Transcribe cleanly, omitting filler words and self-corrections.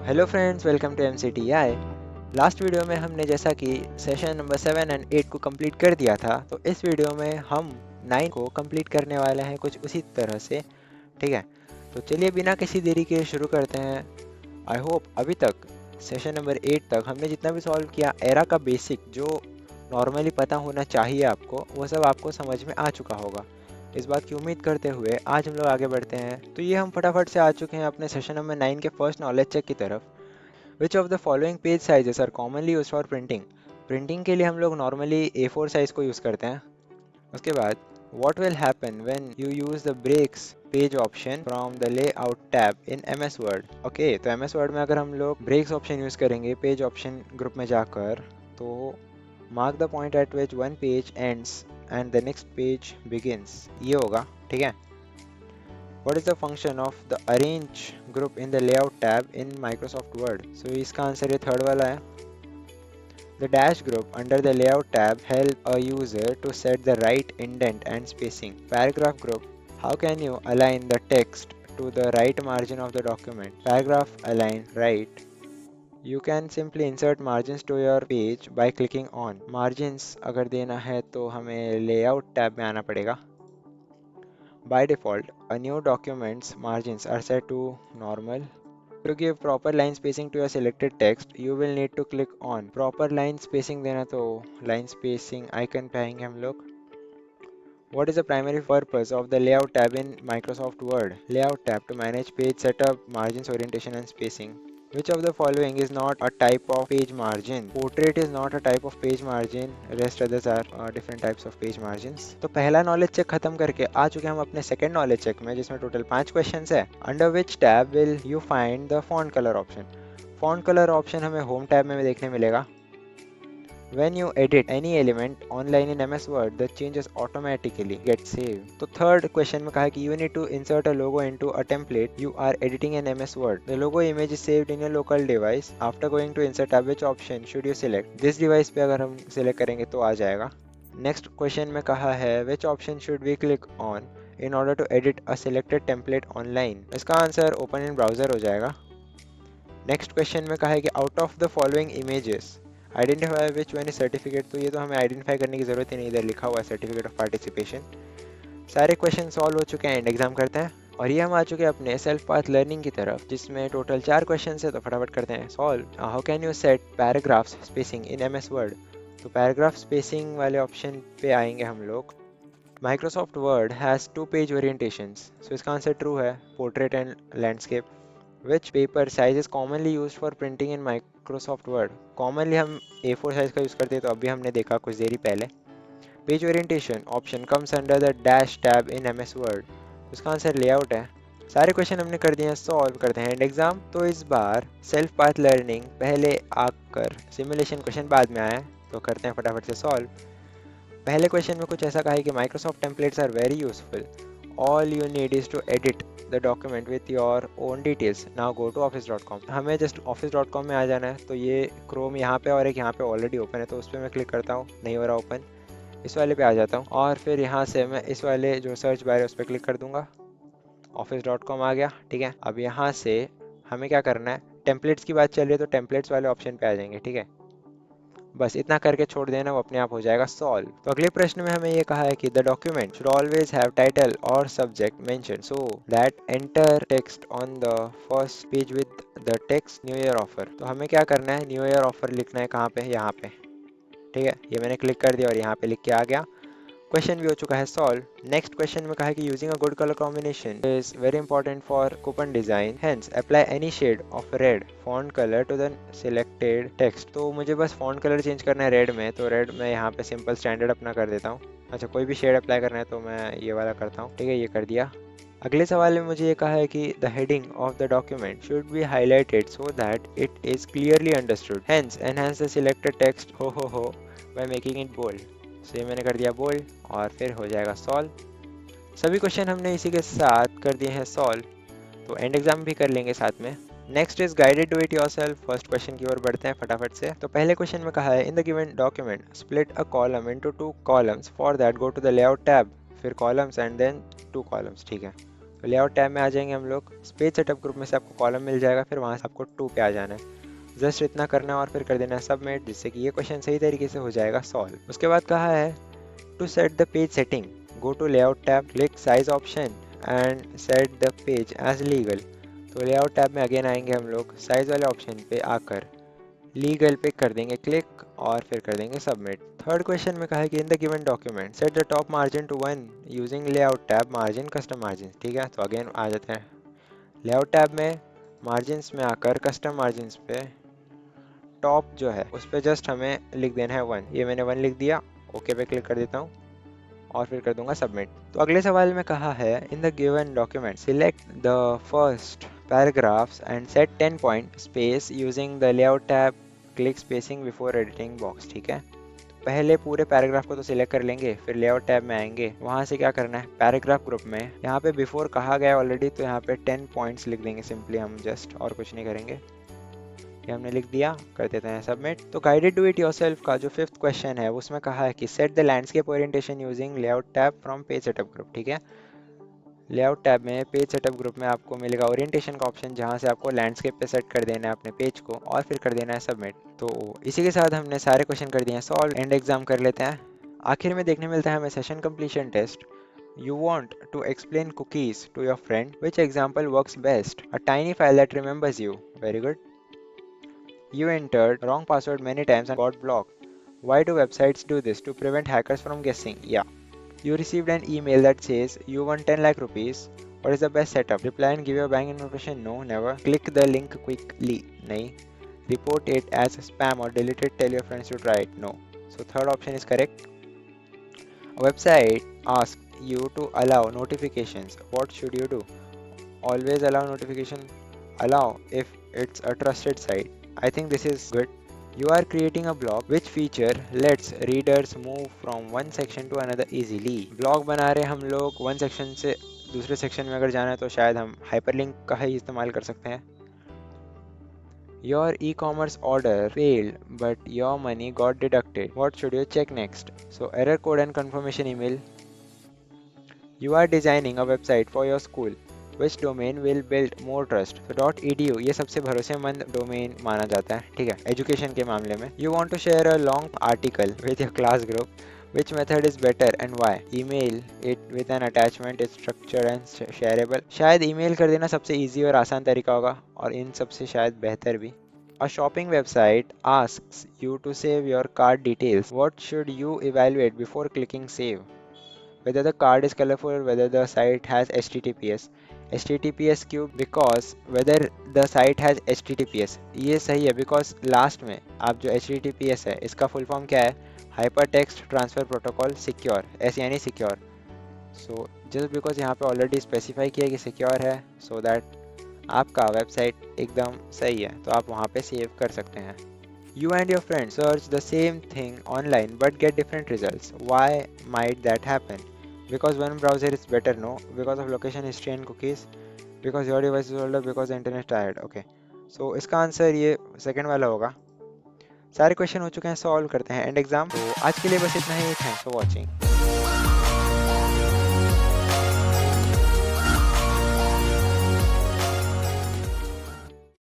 Hello friends, welcome to MCTI। Last video में हमने जैसा कि सेशन नंबर 7 एंड 8 को कंप्लीट कर दिया था, तो इस वीडियो में हम 9 को कंप्लीट करने वाले हैं कुछ उसी तरह से। ठीक है, तो चलिए बिना किसी देरी के शुरू करते हैं। आई होप अभी तक सेशन नंबर 8 तक हमने जितना भी सॉल्व किया, एरा का बेसिक जो नॉर्मली पता होना चाहिए आपको, वो सब आपको समझ में आ चुका होगा। इस बात की उम्मीद करते हुए आज हम लोग आगे बढ़ते हैं। तो ये हम फटाफट से आ चुके हैं अपने सेशन नंबर 9 के फर्स्ट नॉलेज चेक की तरफ। Which of the following page sizes are commonly use for printing. Printing के लिए हम लोग नॉर्मली A4 साइज को यूज़ करते हैं। उसके बाद what will happen when you use the breaks page option from the layout tab in MS word. Okay, तो MS वर्ड में अगर हम लोग ब्रेक्स ऑप्शन यूज़ करेंगे पेज ऑप्शन ग्रुप में जाकर, तो mark the point eight which one page ends and the next page begins, ये होगा। ठीक है, What is the function of the arrange group in the layout tab in Microsoft Word? So इसका answer ये third वाला है। The dash group under the layout tab help a user to set the right indent and spacing. Paragraph group. How can you align the text to the right margin of the document? Paragraph align right. You can simply insert margins to your page by clicking on margins। अगर देना है तो हमें layout tab में आना पड़ेगा। By default, a new document's margins are set to normal. To give proper line spacing to your selected text, you will need to click on proper line spacing देना, तो line spacing icon पे आएंगे हम लोग। What is the primary purpose of the layout tab in Microsoft Word? Layout tab to manage page setup, margins, orientation and spacing. Which of the following is not a type of page margin? Portrait is not a type of page margin. Rest others are different types of page margins. तो पहला knowledge check खत्म करके आ चुके हैं हम अपने second knowledge check में, जिसमें टोटल 5 क्वेश्चंस है। Under which tab will you find the font colour option. Font colour option हमें होम टैब में देखने मिलेगा। When you edit any element online in MS Word, the changes automatically get saved. तो third question में कहा है कि you need to insert a logo into a template you are editing in MS Word. The logo image is saved in your local device. After going to insert tab, which option should you select? This device पे अगर हम select करेंगे तो आ जाएगा। Next question में कहा है which option should we click on in order to edit a selected template online? इसका आंसर open in browser हो जाएगा। नेक्स्ट क्वेश्चन में कहा है कि out of the following images identify which one is certificate. तो ये तो हमें आइडेंटिफाई करने की जरूरत ही नहीं, इधर लिखा हुआ है सर्टिफिकेट ऑफ पार्टिसिपेशन। सारे क्वेश्चन सॉल्व हो चुके हैं, एंड एग्जाम करते हैं। और ये हम आ चुके हैं अपने सेल्फ पाथ लर्निंग की तरफ, जिसमें टोटल 4 क्वेश्चन है, तो फटाफट करते हैं solve. How can you set paragraphs spacing in MS Word. तो पैराग्राफ स्पेसिंग वाले ऑप्शन पे आएंगे हम लोग। Microsoft Word has 2 page orientations, so इसका आंसर ट्रू है, portrait and landscape. Which paper size is commonly used for printing in Microsoft Word? Commonly हम A4 size का यूज़ करते हैं, तो अभी हमने देखा कुछ देरी पहले। Page orientation option comes under the dash tab in MS Word। उसका आंसर लेआउट है। सारे क्वेश्चन हमने कर दिए हैं, सॉल्व करते हैं एंड एग्जाम। तो इस बार सेल्फ पाथ लर्निंग पहले आकर सिमुलेशन क्वेश्चन बाद में आए, तो करते हैं फटाफट से सॉल्व। पहले क्वेश्चन में कुछ ऐसा कहा है कि Microsoft templates are very useful. All you need is to edit the document with your own details. Now go to office.com। हमें जस्ट office.com में आ जाना है, तो ये क्रोम यहाँ पे और एक यहाँ पे ऑलरेडी ओपन है, तो उस पर मैं क्लिक करता हूँ, नहीं हो रहा ओपन। इस वाले पे आ जाता हूँ और फिर यहाँ से मैं इस वाले जो सर्च बार है उस पर क्लिक कर दूंगा। office.com आ गया। ठीक है, अब यहाँ से हमें क्या करना है, टेम्पलेट्स की बात चल रही है तो टेम्पलेट्स वाले ऑप्शन पे आ जाएंगे। ठीक है, बस इतना करके छोड़ देना, वो अपने आप हो जाएगा सॉल्व। तो अगले प्रश्न में हमें ये कहा है कि the document should always have title और subject mention so that enter text on the first page with the text new year offer. तो हमें क्या करना है, न्यू ईयर ऑफर लिखना है, कहाँ पे, यहाँ पे। ठीक है, ये मैंने क्लिक कर दिया और यहाँ पे लिख के आ गया। क्वेश्चन भी हो चुका है सॉल्व। नेक्स्ट क्वेश्चन में कहा है कि using a good colour combination is very important for coupon design, hence apply any shade of red font colour to the selected text. तो मुझे बस फॉन्ट कलर चेंज करना है रेड में, तो रेड में यहाँ पे सिंपल स्टैंडर्ड अपना कर देता हूँ। अच्छा, कोई भी शेड अप्लाई करना है तो मैं ये वाला करता हूँ। ठीक है, ये कर दिया। अगले सवाल में मुझे ये कहा है कि the heading of the document should be highlighted so that it is clearly understood, hence enhance the selected text हो बाय मेकिंग इट बोल्ड। सो ये मैंने कर दिया बोल्ड और फिर हो जाएगा सॉल्व। सभी क्वेश्चन हमने इसी के साथ कर दिए हैं सॉल्व, तो एंड एग्जाम भी कर लेंगे साथ में। Next is guided do it yourself. First question की ओर बढ़ते हैं फटाफट से। तो पहले क्वेश्चन में कहा है in the given document split a column into 2 columns, for that go to the layout tab, फिर कॉलम्स एंड देन 2 कॉलम्स। ठीक है, तो लेआउट टैब में आ जाएंगे हम लोग, पेज सेटअप ग्रुप में से आपको कॉलम मिल जाएगा, फिर वहाँ से आपको 2 पे आ जाना है। जस्ट इतना करना है और फिर कर देना है सबमिट, जिससे कि ये क्वेश्चन सही तरीके से हो जाएगा सॉल्व। उसके बाद कहा है to set the page setting, go to layout tab, click size option and set the page as legal. तो लेआउट टैब में अगेन आएंगे हम लोग, साइज वाले ऑप्शन पे आकर लीगल पे कर देंगे क्लिक और फिर कर देंगे सबमिट। थर्ड क्वेश्चन में कहा है कि in the given document set the top margin to 1 using layout tab margin custom margin. ठीक है, तो अगेन आ जाते हैं लेआउट टैब में, मार्जिन्स में आकर कस्टम मार्जिन्स पे टॉप जो है उस पर जस्ट हमें लिख देना है 1। ये मैंने 1 लिख दिया, ओके पे क्लिक कर देता हूँ और फिर कर दूंगा सबमिट। तो अगले सवाल में कहा है in the given document select the first paragraphs and set 10 point space using the layout tab, click spacing before editing box. ठीक है, पहले पूरे पैराग्राफ को तो सिलेक्ट कर लेंगे, फिर लेआउट टैब में आएंगे, वहां से क्या करना है पैराग्राफ ग्रुप में, यहाँ पे बिफोर कहा गया ऑलरेडी तो यहाँ पे 10 पॉइंट्स लिख देंगे सिंपली हम, जस्ट और कुछ नहीं करेंगे। ये हमने लिख दिया, कर देते हैं सबमिट। तो गाइडेड डू इट योरसेल्फ का जो 5th क्वेश्चन है उसमें कहा है कि set the landscape orientation using layout tab from page setup group. ठीक है, लेआउट टैब में पेज सेटअप ग्रुप में आपको मिलेगा ओरिएंटेशन का ऑप्शन, जहां से आपको लैंडस्केप पे सेट कर देना है अपने पेज को और फिर कर देना है सबमिट। तो इसी के साथ हमने सारे क्वेश्चन कर दिए हैं सॉल्व, एंड एग्जाम कर लेते हैं। आखिर में देखने मिलता है हमें session completion test. You want to explain cookies to your friend. Which example works best? A tiny file that remembers you. Very good. You entered wrong password many times and got blocked. Why do websites do this? To prevent hackers from guessing. Yeah. You received an email that says you won 10 lakh rupees. What is the best setup? Reply and give your bank information. No, never. Click the link quickly. Nahi. Report it as spam or delete it. Tell your friends to try it. No. So third option is correct. A website asks you to allow notifications. What should you do? Always allow notification. Allow if it's a trusted site. I think this is good. You are creating a blog. Which feature lets readers move from one section to another easily? Blog बना रहे हम लोग, one section से दूसरे section में अगर जाना है तो शायद हम हाइपरलिंक का ही इस्तेमाल कर सकते हैं। Your e-commerce order failed but your money got deducted. What should you check next? So error code and confirmation email. You are designing a website for your school. Which domain will build more trust? So .edu ये सबसे भरोसेमंद domain माना जाता है, ठीक है, education के मामले में। You want to share a long article with your class group. Which method is better and why? Email it with an attachment, it's structured and shareable. शायद email कर देना सबसे easy और आसान तरीका होगा, और इन सबसे शायद बेहतर भी। A shopping website asks you to save your card details. What should you evaluate before clicking save? Whether the card is colorful, whether the site has HTTPS. HTTPS क्यों? Because whether the site has HTTPS, ये सही है because last में आप जो HTTPS है इसका full form क्या है? Hyper text transfer protocol secure, ऐसे यानी सिक्योर। सो जस्ट बिकॉज यहाँ पे ऑलरेडी स्पेसिफाई किया कि सिक्योर है, सो दैट आपका वेबसाइट एकदम सही है, तो आप वहाँ पे सेव कर सकते हैं। You and your friends search the same thing online but get different results. Why might that happen? Because one browser is better, no. Because of location history and cookies. Because your device is older. Because the internet is tired. Okay. So इसका answer ये second वाला होगा। सारे question हो चुके हैं, solve करते हैं एंड एग्जाम। तो आज के लिए बस इतना ही। Thanks for watching.